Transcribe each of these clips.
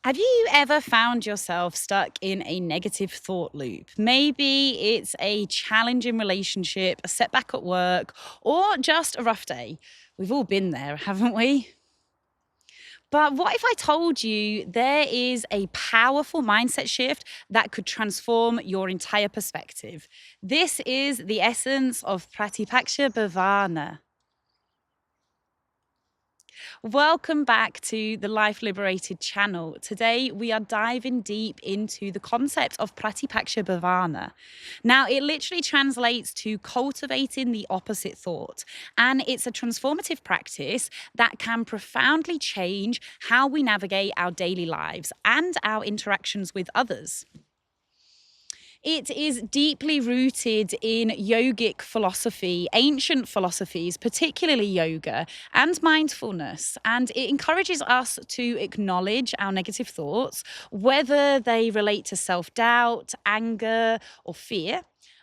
Have you ever found yourself stuck in a negative thought loop? Maybe it's a challenging relationship, a setback at work, or just a rough day. We've all been there, haven't we? But what if I told you there is a powerful mindset shift that could transform your entire perspective? This is the essence of Pratipaksha Bhavana. Welcome back to the Life Liberated channel. Today we are diving deep into the concept of Pratipaksha Bhavana. Now, it literally translates to cultivating the opposite thought, and it's a transformative practice that can profoundly change how we navigate our daily lives and our interactions with others. It is deeply rooted in yogic philosophy, ancient philosophies, particularly yoga and mindfulness. And it encourages us to acknowledge our negative thoughts, whether they relate to self doubt, anger, or fear,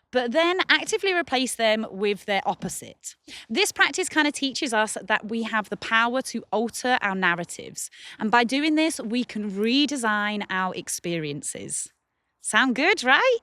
but then actively replace them with their opposite. This practice kind of teaches us that we have the power to alter our narratives. And by doing this, we can redesign our experiences. Sound good, right?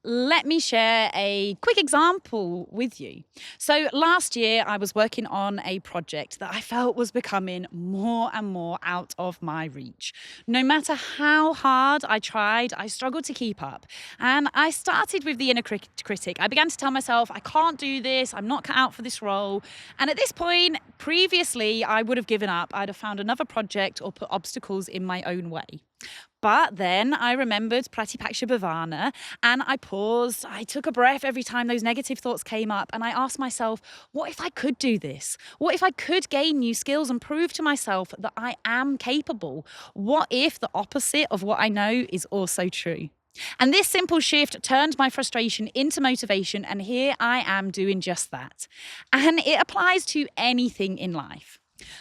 Let me share a quick example with you. So, last year I was working on a project that I felt was becoming more and more out of my reach. No matter how hard I tried, I struggled to keep up. And I started with the inner critic. I began to tell myself, I can't do this, I'm not cut out for this role. And at this point, previously, I would have given up. I'd have found another project or put obstacles in my own way. But then I remembered Pratipaksha Bhavana and I paused. I took a breath every time those negative thoughts came up. And I asked myself, what if I could do this? What if I could gain new skills and prove to myself that I am capable? What if the opposite of what I know is also true? And this simple shift turned my frustration into motivation. And here I am doing just that. And it applies to anything in life.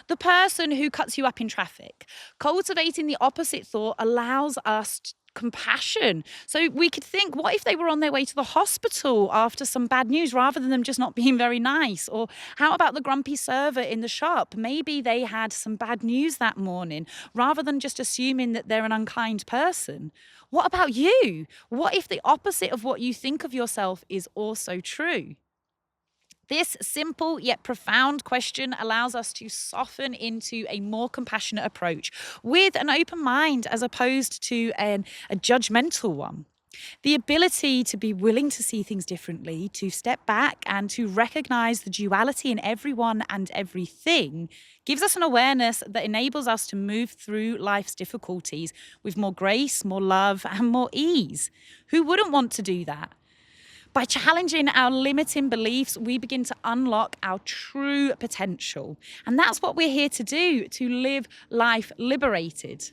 The person who cuts you up in traffic. Cultivating the opposite thought allows us compassion. So we could think, what if they were on their way to the hospital after some bad news rather than them just not being very nice? Or how about the grumpy server in the shop? Maybe they had some bad news that morning rather than just assuming that they're an unkind person. What about you? What if the opposite of what you think of yourself is also true? This simple yet profound question allows us to soften into a more compassionate approach with an open mind as opposed to a judgmental one. The ability to be willing to see things differently, to step back and to recognize the duality in everyone and everything gives us an awareness that enables us to move through life's difficulties with more grace, more love, and more ease. Who wouldn't want to do that? By challenging our limiting beliefs, we begin to unlock our true potential. And that's what we're here to do, to live life liberated.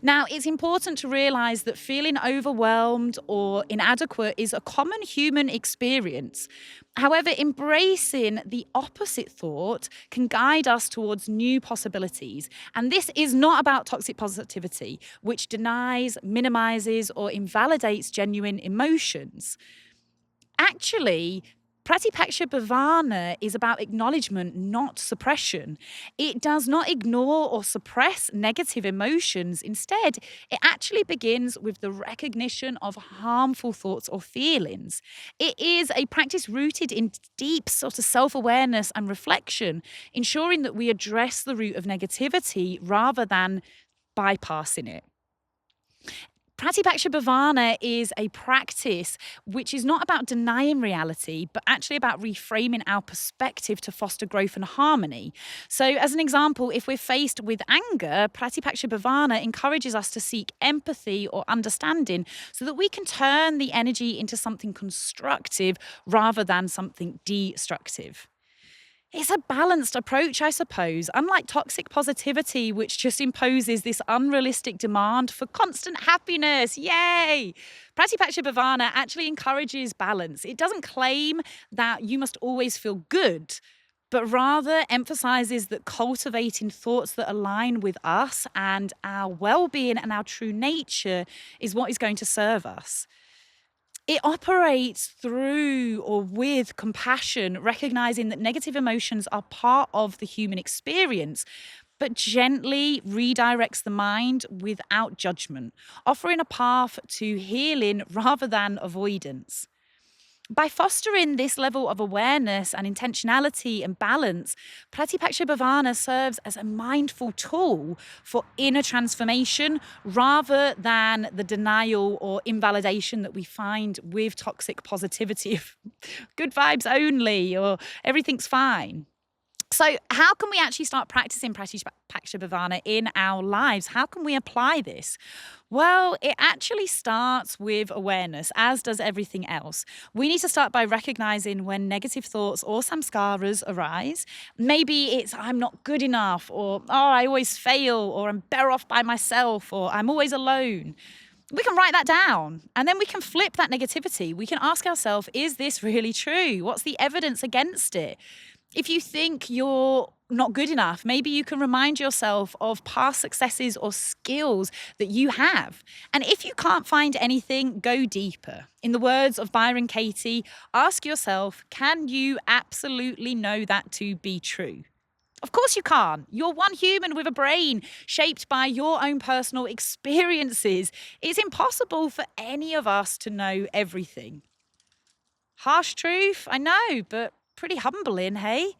Now, it's important to realize that feeling overwhelmed or inadequate is a common human experience. However, embracing the opposite thought can guide us towards new possibilities. And this is not about toxic positivity, which denies, minimizes, or invalidates genuine emotions. Actually, Pratipaksha Bhavana is about acknowledgement, not suppression. It does not ignore or suppress negative emotions. Instead, it actually begins with the recognition of harmful thoughts or feelings. It is a practice rooted in deep sort of self-awareness and reflection, ensuring that we address the root of negativity rather than bypassing it. Pratipaksha Bhavana is a practice which is not about denying reality, but actually about reframing our perspective to foster growth and harmony. So, as an example, if we're faced with anger, Pratipaksha Bhavana encourages us to seek empathy or understanding so that we can turn the energy into something constructive rather than something destructive. It's a balanced approach, I suppose, unlike toxic positivity, which just imposes this unrealistic demand for constant happiness. Yay! Pratipaksha Bhavana actually encourages balance. It doesn't claim that you must always feel good, but rather emphasizes that cultivating thoughts that align with us and our well being and our true nature is what is going to serve us. It operates through or with compassion, recognizing that negative emotions are part of the human experience, but gently redirects the mind without judgment, offering a path to healing rather than avoidance. By fostering this level of awareness and intentionality and balance, Pratipaksha Bhavana serves as a mindful tool for inner transformation rather than the denial or invalidation that we find with toxic positivity of good vibes only or everything's fine. So, how can we actually start practicing Pratipaksha Bhavana in our lives? How can we apply this? Well, it actually starts with awareness, as does everything else. We need to start by recognizing when negative thoughts or samskaras arise. Maybe it's I'm not good enough, or I always fail, or I'm better off by myself, or I'm always alone. We can write that down and then we can flip that negativity. We can ask ourselves, is this really true? What's the evidence against it? If you think you're not good enough, maybe you can remind yourself of past successes or skills that you have. And if you can't find anything, go deeper. In the words of Byron Katie, ask yourself, can you absolutely know that to be true? Of course you can't. You're one human with a brain shaped by your own personal experiences. It's impossible for any of us to know everything. Harsh truth, I know, but pretty humbling, hey?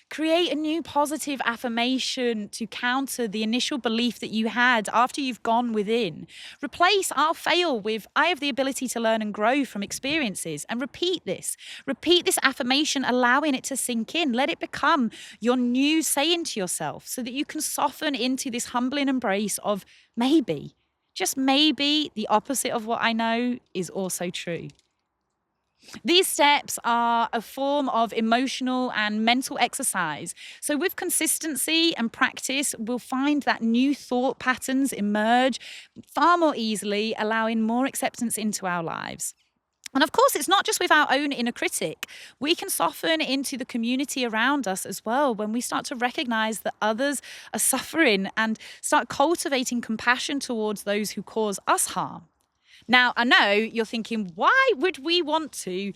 Create a new positive affirmation to counter the initial belief that you had after you've gone within. Replace I'll fail with I have the ability to learn and grow from experiences, and repeat this. Repeat this affirmation, allowing it to sink in. Let it become your new saying to yourself so that you can soften into this humbling embrace of maybe, just maybe, the opposite of what I know is also true. These steps are a form of emotional and mental exercise. So with consistency and practice, we'll find that new thought patterns emerge far more easily, allowing more acceptance into our lives. And of course, it's not just with our own inner critic. We can soften into the community around us as well when we start to recognize that others are suffering and start cultivating compassion towards those who cause us harm. Now, I know you're thinking, why would we want to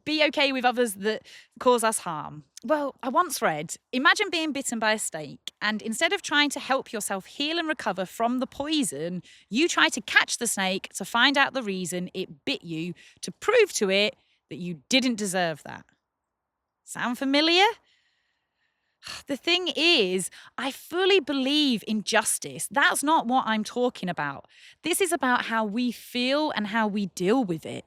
be okay with others that cause us harm? Well, I once read, imagine being bitten by a snake, and instead of trying to help yourself heal and recover from the poison, you try to catch the snake to find out the reason it bit you, to prove to it that you didn't deserve that. Sound familiar? The thing is, I fully believe in justice. That's not what I'm talking about. This is about how we feel and how we deal with it.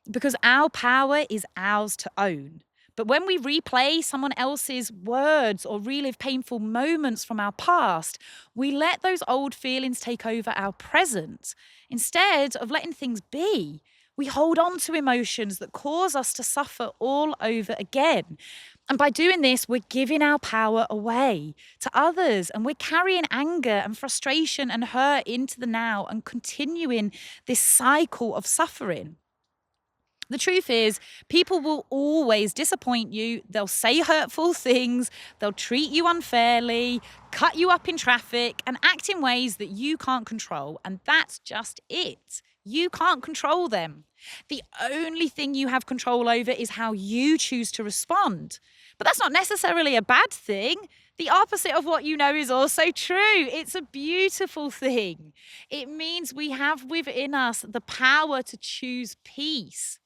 Because our power is ours to own. But when we replay someone else's words or relive painful moments from our past, we let those old feelings take over our present. Instead of letting things be, we hold on to emotions that cause us to suffer all over again. And by doing this, we're giving our power away to others, and we're carrying anger and frustration and hurt into the now and continuing this cycle of suffering. The truth is, people will always disappoint you. They'll say hurtful things, they'll treat you unfairly, cut you up in traffic, and act in ways that you can't control. And that's just it. You can't control them. The only thing you have control over is how you choose to respond. But that's not necessarily a bad thing. The opposite of what you know is also true. It's a beautiful thing. It means we have within us the power to choose peace.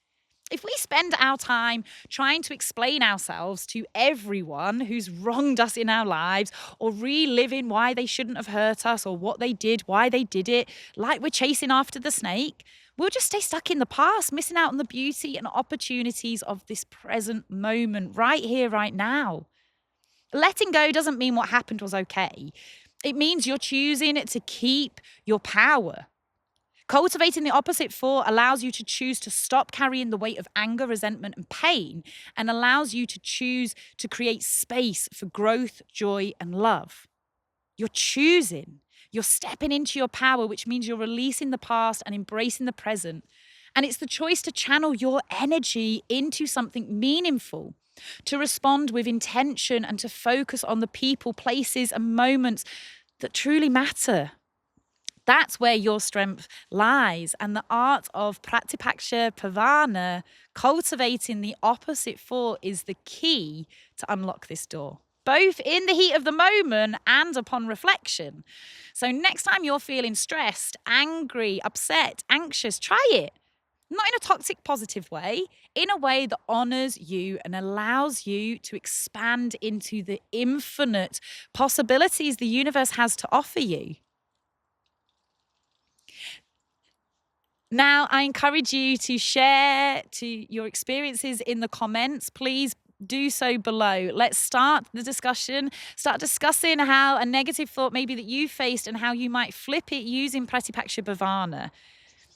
If we spend our time trying to explain ourselves to everyone who's wronged us in our lives, or reliving why they shouldn't have hurt us or what they did, why they did it, like we're chasing after the snake, we'll just stay stuck in the past, missing out on the beauty and opportunities of this present moment, right here, right now. Letting go doesn't mean what happened was okay. It means you're choosing to keep your power. Cultivating the opposite four allows you to choose to stop carrying the weight of anger, resentment, and pain, and allows you to choose to create space for growth, joy, and love. You're choosing. You're stepping into your power, which means you're releasing the past and embracing the present. And it's the choice to channel your energy into something meaningful, to respond with intention, and to focus on the people, places, and moments that truly matter. That's where your strength lies. And the art of Pratipaksha Bhavana, cultivating the opposite four, is the key to unlock this door. both in the heat of the moment and upon reflection. So next time you're feeling stressed, angry, upset, anxious, try it. Not in a toxic positive way, in a way that honors you and allows you to expand into the infinite possibilities the universe has to offer you. Now, I encourage you to share your experiences in the comments. Please do so below. Let's start the discussion. Start discussing how a negative thought maybe that you faced and how you might flip it using Pratipaksha Bhavana.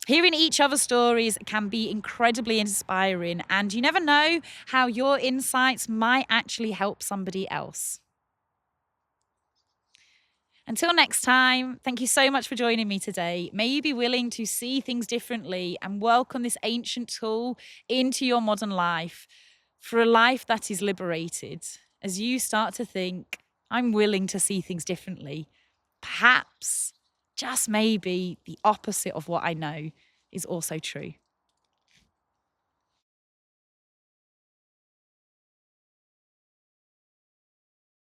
Hearing each other's stories can be incredibly inspiring, and you never know how your insights might actually help somebody else. Until next time, thank you so much for joining me today. May you be willing to see things differently and welcome this ancient tool into your modern life for a life that is liberated. As you start to think, I'm willing to see things differently, perhaps, just maybe, the opposite of what I know is also true.